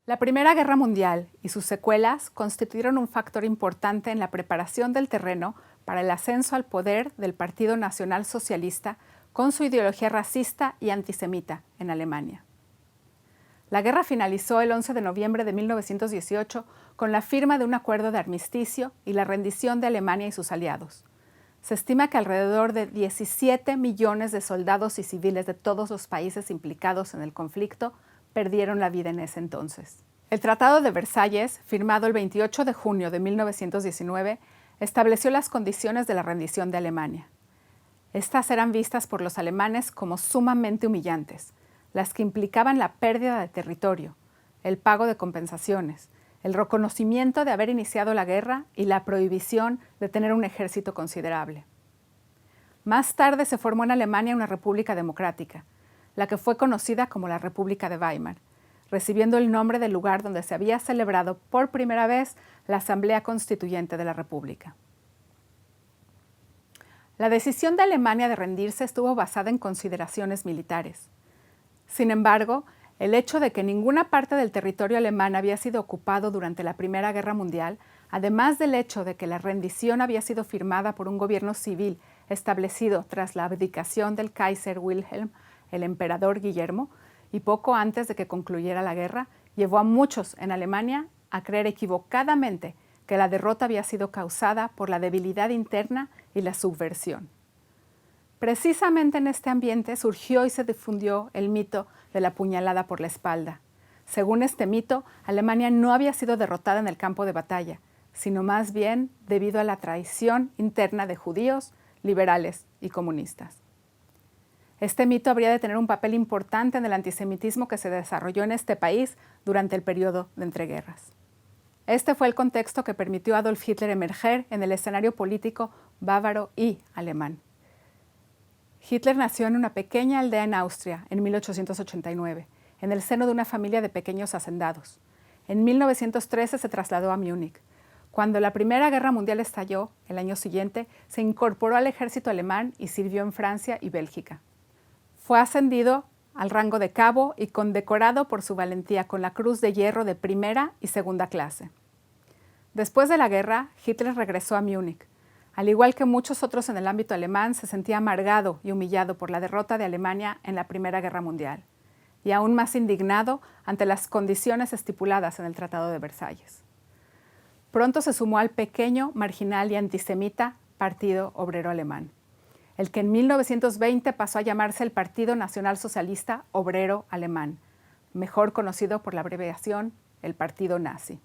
La Primera Guerra Mundial y sus secuelas constituyeron un factor importante en la preparación del terreno para el ascenso al poder del Partido Nacional Socialista con su ideología racista y antisemita en Alemania. La guerra finalizó el 11 de noviembre de 1918 con la firma de un acuerdo de armisticio y la rendición de Alemania y sus aliados. Se estima que alrededor de 17 millones de soldados y civiles de todos los países implicados en el conflicto perdieron la vida en ese entonces. El Tratado de Versalles, firmado el 28 de junio de 1919, estableció las condiciones de la rendición de Alemania. Estas eran vistas por los alemanes como sumamente humillantes, las que implicaban la pérdida de territorio, el pago de compensaciones, el reconocimiento de haber iniciado la guerra y la prohibición de tener un ejército considerable. Más tarde se formó en Alemania una república democrática, la que fue conocida como la República de Weimar, recibiendo el nombre del lugar donde se había celebrado por primera vez la Asamblea Constituyente de la República. La decisión de Alemania de rendirse estuvo basada en consideraciones militares. Sin embargo, el hecho de que ninguna parte del territorio alemán había sido ocupado durante la Primera Guerra Mundial, además del hecho de que la rendición había sido firmada por un gobierno civil establecido tras la abdicación del Kaiser Wilhelm, el emperador Guillermo, y poco antes de que concluyera la guerra, llevó a muchos en Alemania a creer equivocadamente que la derrota había sido causada por la debilidad interna y la subversión. Precisamente en este ambiente surgió y se difundió el mito de la puñalada por la espalda. Según este mito, Alemania no había sido derrotada en el campo de batalla, sino más bien debido a la traición interna de judíos, liberales y comunistas. Este mito habría de tener un papel importante en el antisemitismo que se desarrolló en este país durante el periodo de entreguerras. Este fue el contexto que permitió a Adolf Hitler emerger en el escenario político bávaro y alemán. Hitler nació en una pequeña aldea en Austria en 1889, en el seno de una familia de pequeños hacendados. En 1913 se trasladó a Múnich. Cuando la Primera Guerra Mundial estalló, el año siguiente, se incorporó al ejército alemán y sirvió en Francia y Bélgica. Fue ascendido al rango de cabo y condecorado por su valentía con la Cruz de Hierro de primera y segunda clase. Después de la guerra, Hitler regresó a Múnich. Al igual que muchos otros en el ámbito alemán, se sentía amargado y humillado por la derrota de Alemania en la Primera Guerra Mundial, y aún más indignado ante las condiciones estipuladas en el Tratado de Versalles. Pronto se sumó al pequeño, marginal y antisemita Partido Obrero Alemán, el que en 1920 pasó a llamarse el Partido Nacional Socialista Obrero Alemán, mejor conocido por la abreviación el Partido Nazi.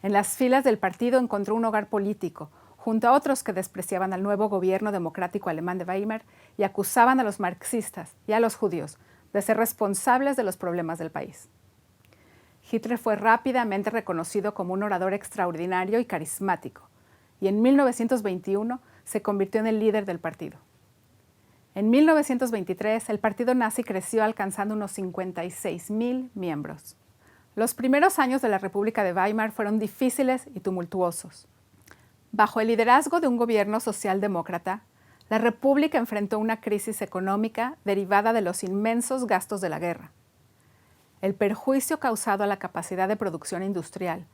En las filas del partido encontró un hogar político, junto a otros que despreciaban al nuevo gobierno democrático alemán de Weimar y acusaban a los marxistas y a los judíos de ser responsables de los problemas del país. Hitler fue rápidamente reconocido como un orador extraordinario y carismático, y en 1921 se convirtió en el líder del partido. En 1923, el partido nazi creció alcanzando unos 56,000 miembros. Los primeros años de la República de Weimar fueron difíciles y tumultuosos. Bajo el liderazgo de un gobierno socialdemócrata, la República enfrentó una crisis económica derivada de los inmensos gastos de la guerra. El perjuicio causado a la capacidad de producción industrial,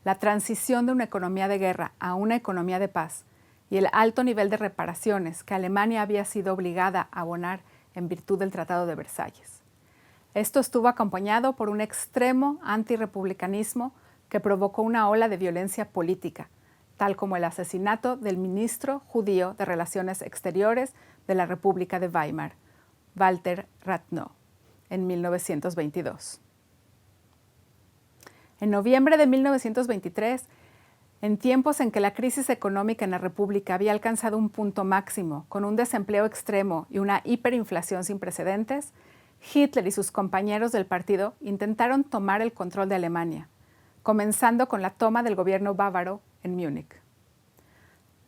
la transición de una economía de guerra a una economía de paz y el alto nivel de reparaciones que Alemania había sido obligada a abonar en virtud del Tratado de Versalles. Esto estuvo acompañado por un extremo antirrepublicanismo que provocó una ola de violencia política, tal como el asesinato del ministro judío de Relaciones Exteriores de la República de Weimar, Walter Rathenau, en 1922. En noviembre de 1923, en tiempos en que la crisis económica en la República había alcanzado un punto máximo, con un desempleo extremo y una hiperinflación sin precedentes, Hitler y sus compañeros del partido intentaron tomar el control de Alemania, comenzando con la toma del gobierno bávaro en Múnich.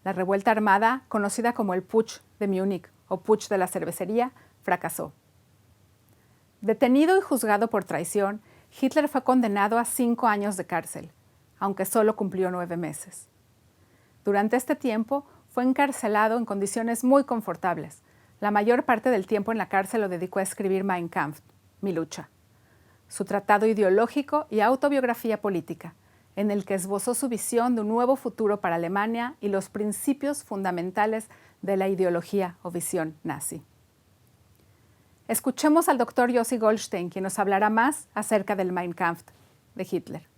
La revuelta armada, conocida como el Putsch de Múnich o Putsch de la Cervecería, fracasó. Detenido y juzgado por traición, Hitler fue condenado a 5 años de cárcel, aunque solo cumplió 9 meses. Durante este tiempo fue encarcelado en condiciones muy confortables. La mayor parte del tiempo en la cárcel lo dedicó a escribir Mein Kampf, Mi lucha. su tratado ideológico y autobiografía política, en el que esbozó su visión de un nuevo futuro para Alemania y los principios fundamentales de la ideología o visión nazi. Escuchemos al doctor Yossi Goldstein, quien nos hablará más acerca del Mein Kampf de Hitler.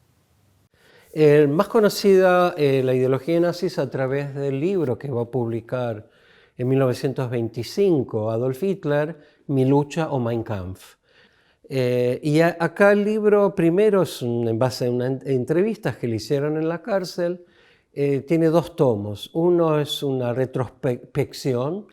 Más conocida la ideología nazi es a través del libro que va a publicar en 1925 Adolf Hitler, Mi lucha o Mein Kampf. Acá el libro primero es en base a entrevistas que le hicieron en la cárcel. Tiene dos tomos. Uno es una retrospección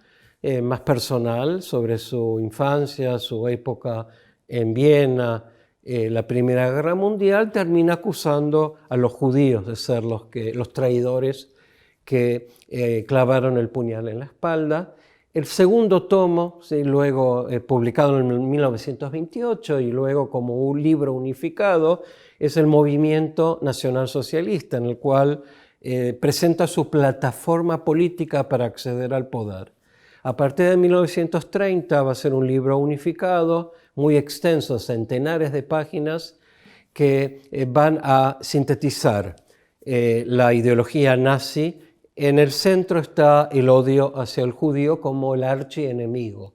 más personal sobre su infancia, su época en Viena, la Primera Guerra Mundial. Termina acusando a los judíos de ser los traidores que clavaron el puñal en la espalda. El segundo tomo, ¿sí?, luego publicado en 1928 y luego como un libro unificado, es el Movimiento Nacionalsocialista, en el cual presenta su plataforma política para acceder al poder. A partir de 1930 va a ser un libro unificado, muy extenso, centenares de páginas, que van a sintetizar la ideología nazi. En el centro está el odio hacia el judío como el archienemigo,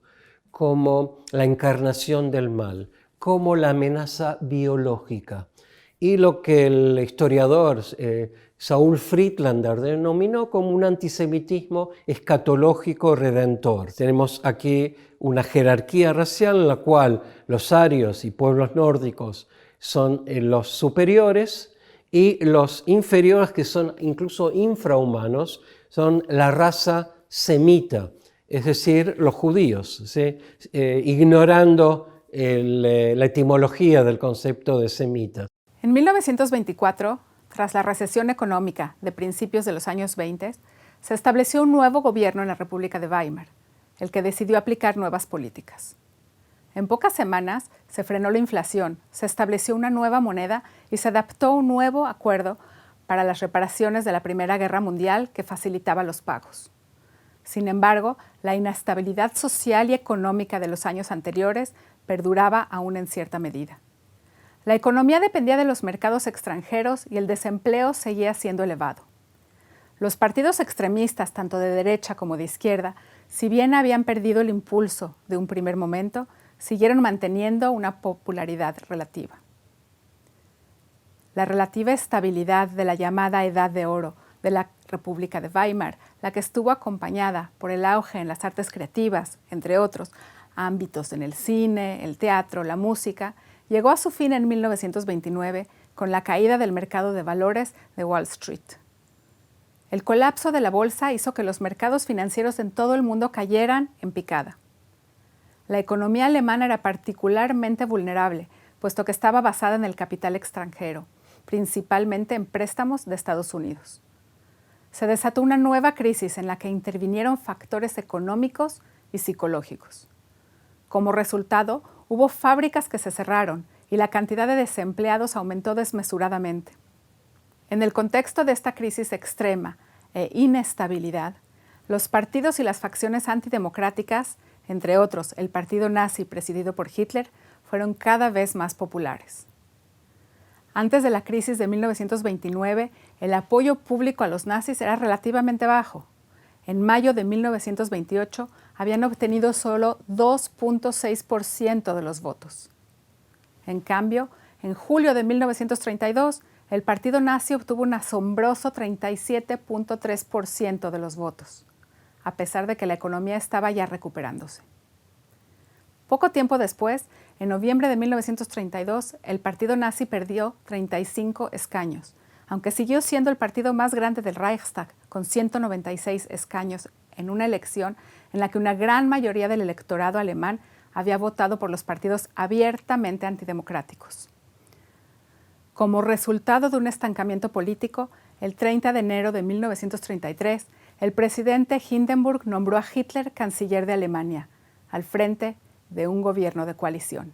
como la encarnación del mal, como la amenaza biológica. Y lo que el historiador Saul Friedlander denominó como un antisemitismo escatológico redentor. Tenemos aquí una jerarquía racial en la cual los arios y pueblos nórdicos son los superiores, y los inferiores, que son incluso infrahumanos, son la raza semita, es decir, los judíos, ¿sí? Ignorando la etimología del concepto de semita. En 1924, tras la recesión económica de principios de los años 20, se estableció un nuevo gobierno en la República de Weimar, el que decidió aplicar nuevas políticas. En pocas semanas se frenó la inflación, se estableció una nueva moneda y se adaptó un nuevo acuerdo para las reparaciones de la Primera Guerra Mundial que facilitaba los pagos. Sin embargo, la inestabilidad social y económica de los años anteriores perduraba aún en cierta medida. La economía dependía de los mercados extranjeros y el desempleo seguía siendo elevado. Los partidos extremistas, tanto de derecha como de izquierda, si bien habían perdido el impulso de un primer momento, siguieron manteniendo una popularidad relativa. La relativa estabilidad de la llamada Edad de Oro de la República de Weimar, la que estuvo acompañada por el auge en las artes creativas, entre otros ámbitos en el cine, el teatro, la música, llegó a su fin en 1929 con la caída del mercado de valores de Wall Street. El colapso de la bolsa hizo que los mercados financieros en todo el mundo cayeran en picada. La economía alemana era particularmente vulnerable, puesto que estaba basada en el capital extranjero, principalmente en préstamos de Estados Unidos. Se desató una nueva crisis en la que intervinieron factores económicos y psicológicos. Como resultado, hubo fábricas que se cerraron y la cantidad de desempleados aumentó desmesuradamente. En el contexto de esta crisis extrema e inestabilidad, los partidos y las facciones antidemocráticas, entre otros el partido nazi presidido por Hitler, fueron cada vez más populares. Antes de la crisis de 1929, el apoyo público a los nazis era relativamente bajo. En mayo de 1928 habían obtenido solo 2.6% de los votos. En cambio, en julio de 1932, el partido nazi obtuvo un asombroso 37.3% de los votos, a pesar de que la economía estaba ya recuperándose. Poco tiempo después, en noviembre de 1932, el partido nazi perdió 35 escaños, aunque siguió siendo el partido más grande del Reichstag, con 196 escaños en una elección en la que una gran mayoría del electorado alemán había votado por los partidos abiertamente antidemocráticos. Como resultado de un estancamiento político, el 30 de enero de 1933, el presidente Hindenburg nombró a Hitler canciller de Alemania, al frente de un gobierno de coalición.